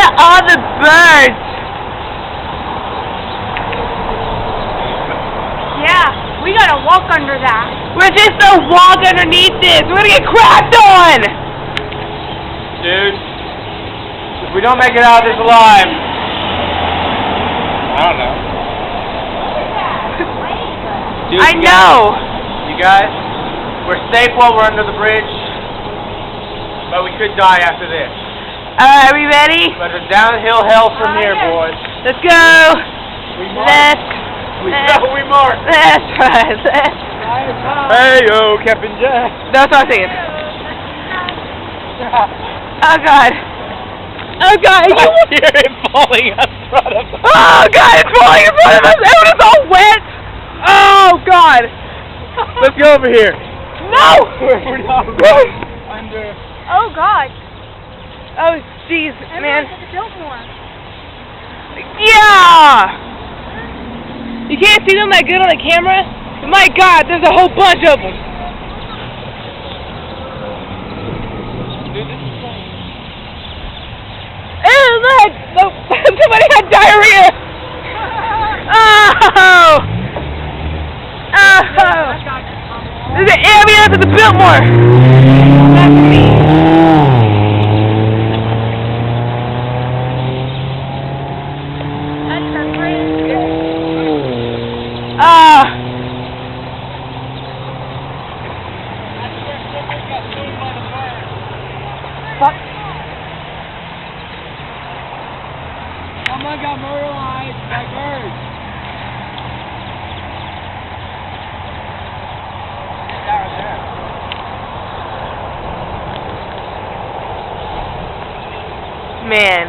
at all the birds. Yeah, we gotta walk under that. We're just gonna walk underneath this. We're gonna get crapped on. Dude, if we don't make it out of this alive, I don't know. Dude, I know. You guys, we're safe while we're under the bridge, but we could die after this. Alright, are we ready? But it's downhill hell from here, boys. Let's go. We march. We march. That's right. Hey yo, Captain Jack. That's what I'm thinking. Oh God. Oh God. I hear it falling in front of us. Oh God, it's falling in front of us. Everyone is all wet. Oh God. Let's go over here. No. We're not under. Oh God. Oh jeez, man. Built more. Yeah. You can't see them that good on the camera. But my God, there's a whole bunch of them. Dude, this is fun. Ew, look! Somebody had diarrhea! Oh! Oh! There's an ambulance at the Biltmore! That's me. That's the bridge. Fuck. Someone got murderized by birds. That right there. Man.